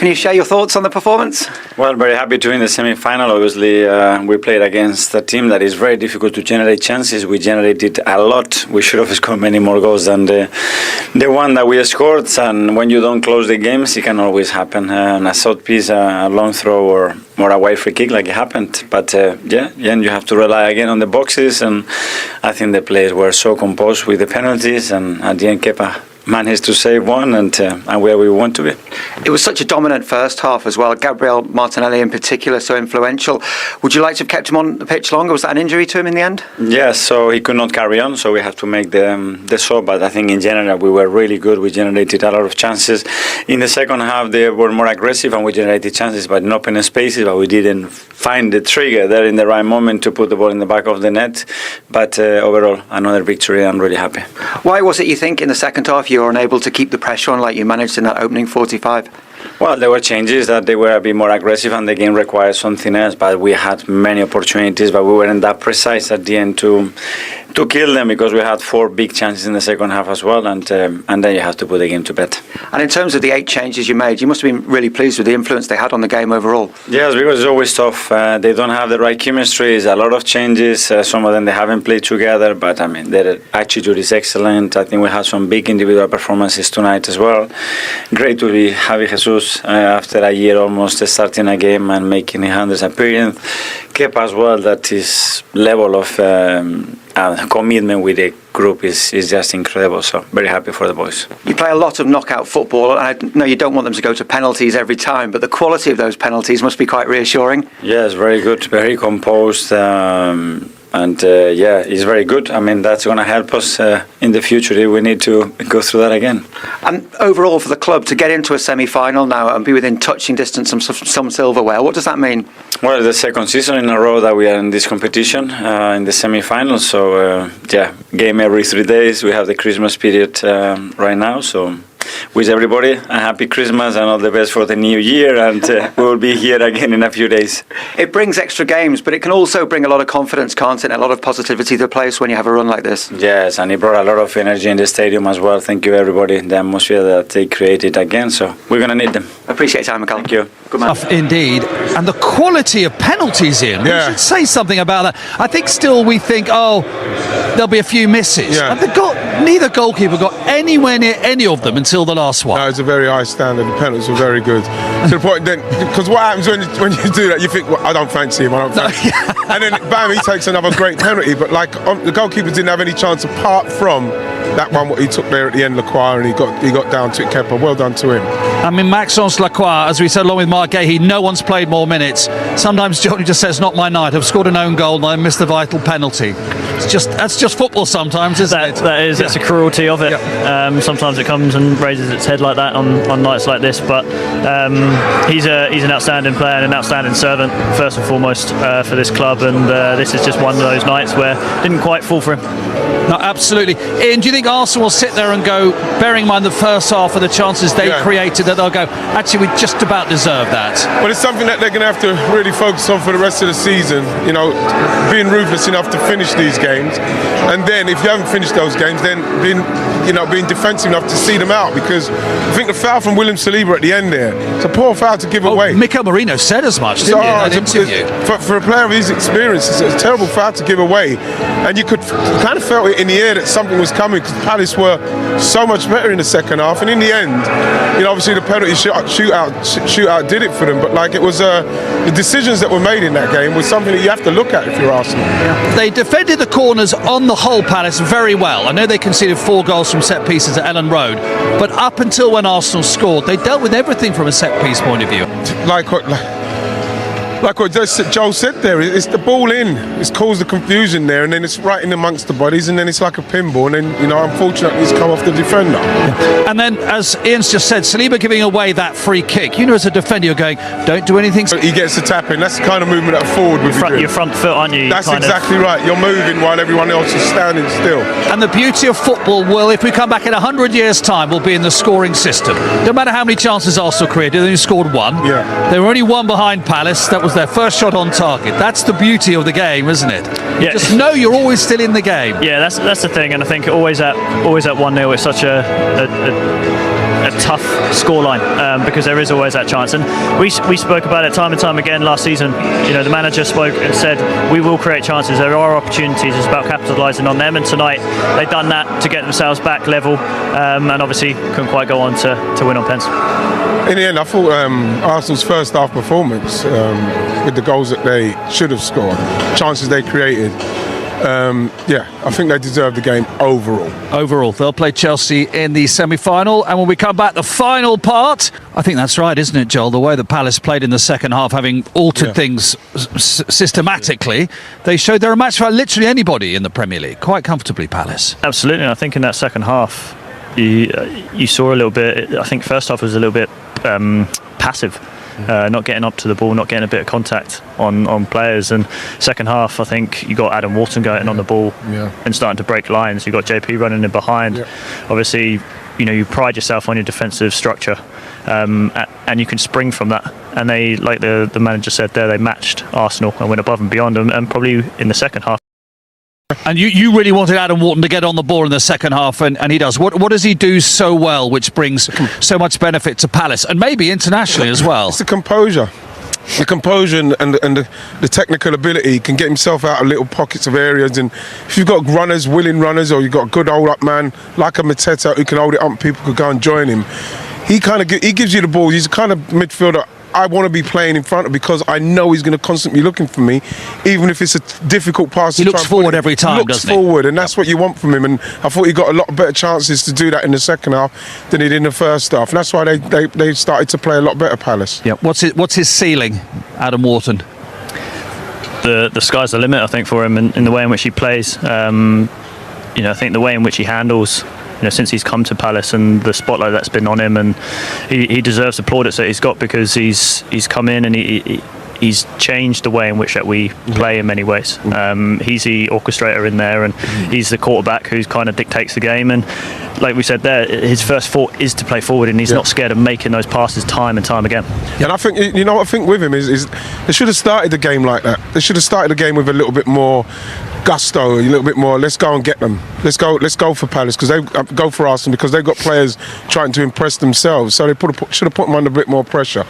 Can you share your thoughts on the performance? Well, very happy to win the semi-final. Obviously, we played against a team that is very difficult to generate chances. We generated a lot. We should have scored many more goals than the one that we scored. And when you don't close the games, it can always happen. A short piece, a long throw, or a wide free kick, like it happened. But you have to rely again on the boxes. And I think the players were so composed with the penalties. And at the end, Kepa managed to save one and where we want to be. It was such a dominant first half as well. Gabriel Martinelli in particular, so influential. Would you like to have kept him on the pitch longer? Was that an injury to him in the end? Yes, so he could not carry on, so we have to make the sub. But I think in general we were really good. We generated a lot of chances. In the second half they were more aggressive and we generated chances but in open spaces, but we didn't find the trigger there in the right moment to put the ball in the back of the net. But overall, another victory. I'm really happy. Why was it, you think, in the second half you were unable to keep the pressure on like you managed in that opening 45? Well, there were changes that they were a bit more aggressive and the game required something else, but we had many opportunities, but we weren't that precise at the end to kill them because we had 4 big chances in the second half as well, and then you have to put the game to bed. And in terms of the 8 changes you made, you must have been really pleased with the influence they had on the game overall. Yes, because it's always tough. They don't have the right chemistry. It's a lot of changes. Some of them they haven't played together, but I mean their attitude is excellent. I think we had some big individual performances tonight as well. Great to be Javi Jesus after a year almost starting a game and making 100th appearance. Kepa as well, that his level of commitment with the group is just incredible. So very happy for the boys. You play a lot of knockout football, and I know you don't want them to go to penalties every time, but the quality of those penalties must be quite reassuring. Yes, very good, very composed. It's very good. I mean, that's going to help us in the future if we need to go through that again. And overall for the club, to get into a semi-final now and be within touching distance of some silverware, what does that mean? Well, it's the second season in a row that we are in this competition, in the semi-final. So, game every 3 days. We have the Christmas period right now, so wish everybody a happy Christmas and all the best for the new year, and we will be here again in a few days. It brings extra games, but it can also bring a lot of confidence, can't it, and a lot of positivity to the players when you have a run like this. Yes, and it brought a lot of energy in the stadium as well. Thank you everybody, the atmosphere that they created again, so we're going to need them. Appreciate your time, Mikel. Thank you. Good man. Indeed, and the quality of penalties in. We should say something about that. I think still we think, there'll be a few misses. And neither goalkeeper got anywhere near any of them until the last one. No, it's a very high standard. The penalties were very good. To the point then, because what happens when you do that, you think, well, I don't fancy him, and then bam, he takes another great penalty. But the goalkeeper didn't have any chance apart from that one what he took there at the end, Lacroix, and he got down to it. Kepa, well done to him. I mean, Maxence Lacroix, as we said, along with Marc Guéhi, no one's played more minutes. Sometimes Johnny just says, not my night. I've scored an own goal and I missed the vital penalty. That's just football sometimes, isn't it? That is. It's a cruelty of it. Sometimes it comes and raises its head like that on nights like this. But he's an outstanding player and an outstanding servant, first and foremost, for this club. And this is just one of those nights where it didn't quite fall for him. No, absolutely. Ian, do you think Arsenal will sit there and go, bearing in mind the first half of the chances they created, that they'll go, actually, we just about deserve that? Well, it's something that they're going to have to really focus on for the rest of the season. You know, being ruthless enough to finish these games, and then if you haven't finished those games, then being defensive enough to see them out. Because I think the foul from William Saliba at the end there, it's a poor foul to give away. Mikel Marino said as much, didn't he, in that interview? For a player of his experience, it's a terrible foul to give away, and you kind of felt it in the air that something was coming, because Palace were so much better in the second half, and in the end, obviously the penalty shootout did it for them. But it was the decisions that were made in that game was something that you have to look at if you're Arsenal. They defended the corners on the whole, Palace, very well. I know they conceded 4 goals from set pieces at Ellen Road, but up until when Arsenal scored, they dealt with everything from a set piece point of view. Like what Joel said there, it's the ball in. It's caused the confusion there, and then it's right in amongst the bodies, and then it's like a pinball, and then, unfortunately, it's come off the defender. And then, as Ian's just said, Saliba giving away that free kick. As a defender, you're going, don't do anything. He gets the tap in. That's the kind of movement that a forward would be doing. Your front foot, aren't you? That's exactly right. You're moving while everyone else is standing still. And the beauty of football will, if we come back in 100 years' time, will be in the scoring system. No matter how many chances Arsenal created, they only scored 1. Yeah. They were only 1 behind Palace. That was their first shot on target. That's the beauty of the game, isn't it? You just know you're always still in the game. Yeah, that's the thing, and I think always at 1-0, it's such a tough scoreline because there is always that chance. And we spoke about it time and time again last season. The manager spoke and said we will create chances. There are opportunities. It's about capitalising on them. And tonight they've done that to get themselves back level, and obviously couldn't quite go on to win on pens. In the end, I thought Arsenal's first half performance, with the goals that they should have scored, chances they created, I think they deserve the game overall. Overall, they'll play Chelsea in the semi-final, and when we come back, the final part, I think that's right, isn't it, Joel? The way that Palace played in the second half, having altered things systematically, they showed they're a match for literally anybody in the Premier League, quite comfortably, Palace. Absolutely, I think in that second half, you saw a little bit. I think first half was a little bit passive. Not getting up to the ball, not getting a bit of contact on players. And second half, I think you got Adam Wharton going on the ball and starting to break lines. You got JP running in behind. Obviously, you pride yourself on your defensive structure, and you can spring from that. And they, like the manager said there, they matched Arsenal and went above and beyond them. And probably in the second half. And you really wanted Adam Wharton to get on the ball in the second half, and he does. What does he do so well, which brings so much benefit to Palace, and maybe internationally as well? It's the composure. The composure and the technical ability. He can get himself out of little pockets of areas, and if you've got runners, willing runners, or you've got a good hold-up man like a Mateta who can hold it up and people could go and join him, he gives you the ball. He's the kind of midfielder I want to be playing in front of, because I know he's going to constantly be looking for me, even if it's a difficult pass. He looks forward every time, doesn't he? He looks forward, and that's what you want from him. And I thought he got a lot better chances to do that in the second half than he did in the first half. And that's why they started to play a lot better, Palace. Yeah. What's his ceiling, Adam Wharton? The sky's the limit, I think, for him in the way in which he plays. I think the way in which he handles. Since he's come to Palace and the spotlight that's been on him, and he deserves the plaudits that he's got, because he's come in and he's changed the way in which that we play in many ways. He's the orchestrator in there, and he's the quarterback who kind of dictates the game. And like we said there, his first thought is to play forward, and he's not scared of making those passes time and time again. And I think what I think with him is they should have started the game like that. They should have started the game with a little bit more gusto, a little bit more. Let's go and get them. Let's go for Palace, because they go for Arsenal, because they've got players trying to impress themselves. So they should have put them under a bit more pressure.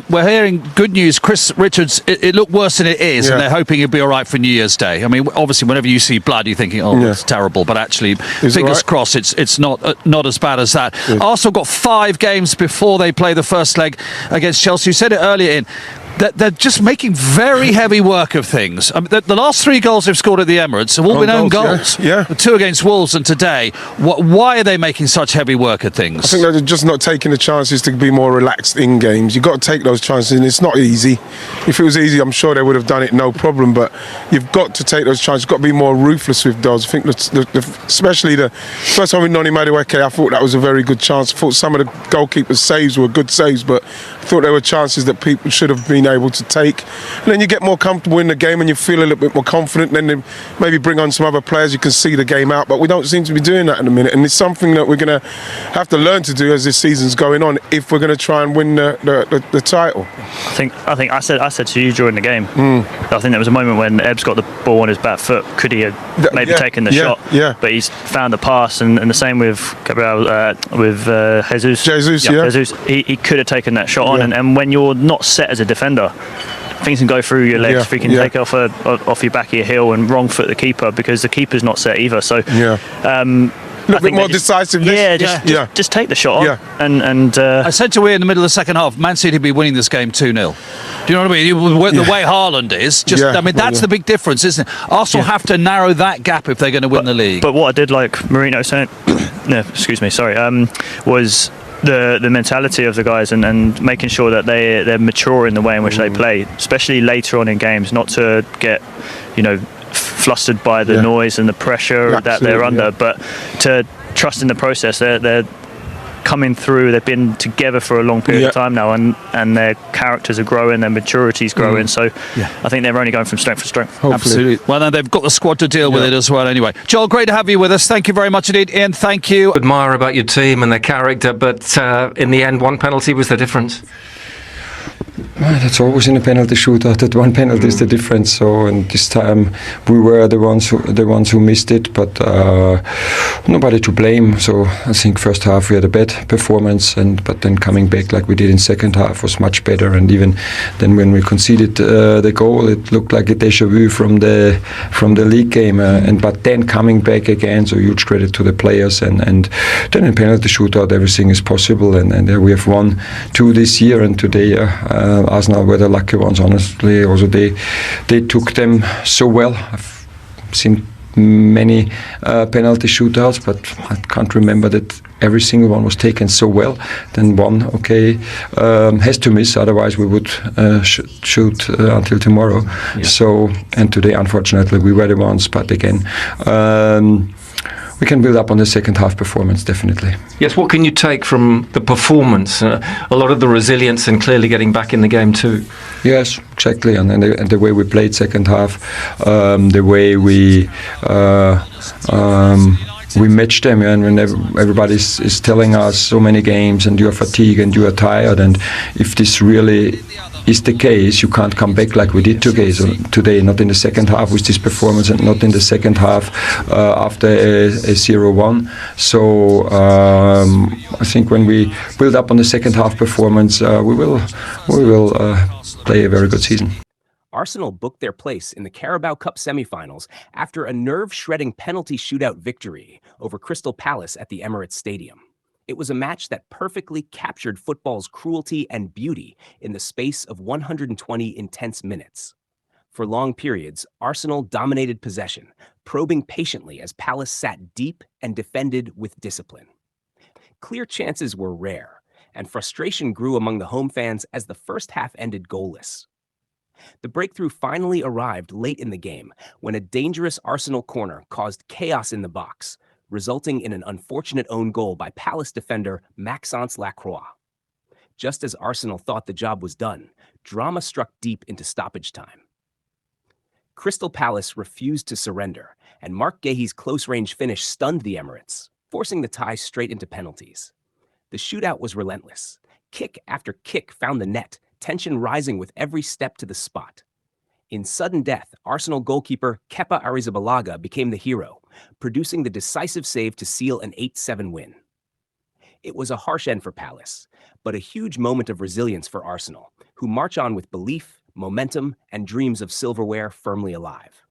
We're hearing good news. Chris Richards, it looked worse than it is, and they're hoping he'll be all right for New Year's Day. I mean, obviously, whenever you see blood, you're thinking, it's terrible. But actually, fingers crossed, it's not as bad as that. Arsenal got 5 games before they play the first leg against Chelsea. You said it earlier, Ian. They're just making very heavy work of things. I mean, the last 3 goals they've scored at the Emirates have all been own goals. Yeah. 2 against Wolves and today. Why are they making such heavy work of things? I think they're just not taking the chances to be more relaxed in games. You've got to take those chances, and it's not easy. If it was easy, I'm sure they would have done it no problem, but you've got to take those chances. You've got to be more ruthless with those. I think especially the first time with Noni Madueke, I thought that was a very good chance. I thought some of the goalkeeper's saves were good saves, but I thought there were chances that people should have been able to take. And then you get more comfortable in the game and you feel a little bit more confident. Then they maybe bring on some other players, you can see the game out, but we don't seem to be doing that in a minute, and it's something that we're going to have to learn to do as this season's going on if we're going to try and win the title. I think I said to you during the game, I think there was a moment when Ebbs got the ball on his back foot. Could he have maybe taken the shot? Yeah. But he's found the pass, and the same with Gabriel, with Jesus. Jesus, he could have taken that shot on, and when you're not set as a defender, things can go through your legs. If you can take off your back of your heel and wrong foot the keeper, because the keeper's not set either. So a little bit more decisiveness. Just take the shot on. And I said to Ian in the middle of the second half, Man City would be winning this game 2-0. Do you know what I mean? The way Haaland is, that's the big difference, isn't it? Arsenal have to narrow that gap if they're going to win the league. But what I did like Mourinho saying, was the mentality of the guys and making sure that they're mature in the way in which they play, especially later on in games, not to get flustered by the noise and the pressure that they're under, but to trust in the process. They're coming through. They've been together for a long period of time now, and their characters are growing, their maturity's growing. So I think they're only going from strength to strength. Hopefully. Absolutely. Well, then they've got the squad to deal with it as well. Anyway, Joel, great to have you with us. Thank you very much indeed, Ian. Thank you. Admire about your team and their character, but in the end, one penalty was the difference. Well, that's always in a penalty shootout. That one penalty is the difference. So, and this time we were the ones who missed it, but nobody to blame. So I think first half we had a bad performance, but then coming back like we did in second half was much better. And even then when we conceded the goal, it looked like a déjà vu from the league game. But then coming back again, so huge credit to the players. And then in penalty shootout everything is possible. And we have won 2 this year, and today. Arsenal were the lucky ones, honestly. Also, they took them so well. I've seen many penalty shootouts, but I can't remember that every single one was taken so well. Then one, has to miss, otherwise we would shoot until tomorrow. Yeah. So, and today, unfortunately, we were the ones. But again, we can build up on the second half performance, definitely. Yes, what can you take from the performance? A lot of the resilience and clearly getting back in the game too. Yes, exactly, and the way we played second half, the way we matched them, and when everybody is telling us so many games and you are fatigued and you are tired, and if this really is the case, you can't come back like we did today. So today, not in the second half with this performance, and not in the second half after a 0-1. So I think when we build up on the second half performance, we will play a very good season. Arsenal booked their place in the Carabao Cup semi-finals after a nerve-shredding penalty shootout victory over Crystal Palace at the Emirates Stadium. It was a match that perfectly captured football's cruelty and beauty in the space of 120 intense minutes. For long periods, Arsenal dominated possession, probing patiently as Palace sat deep and defended with discipline. Clear chances were rare, and frustration grew among the home fans as the first half ended goalless. The breakthrough finally arrived late in the game when a dangerous Arsenal corner caused chaos in the box, resulting in an unfortunate own goal by Palace defender Maxence Lacroix. Just as Arsenal thought the job was done, drama struck deep into stoppage time. Crystal Palace refused to surrender, and Mark Guéhi's close-range finish stunned the Emirates, forcing the tie straight into penalties. The shootout was relentless. Kick after kick found the net, tension rising with every step to the spot. In sudden death, Arsenal goalkeeper Kepa Arrizabalaga became the hero, producing the decisive save to seal an 8-7 win. It was a harsh end for Palace, but a huge moment of resilience for Arsenal, who march on with belief, momentum, and dreams of silverware firmly alive.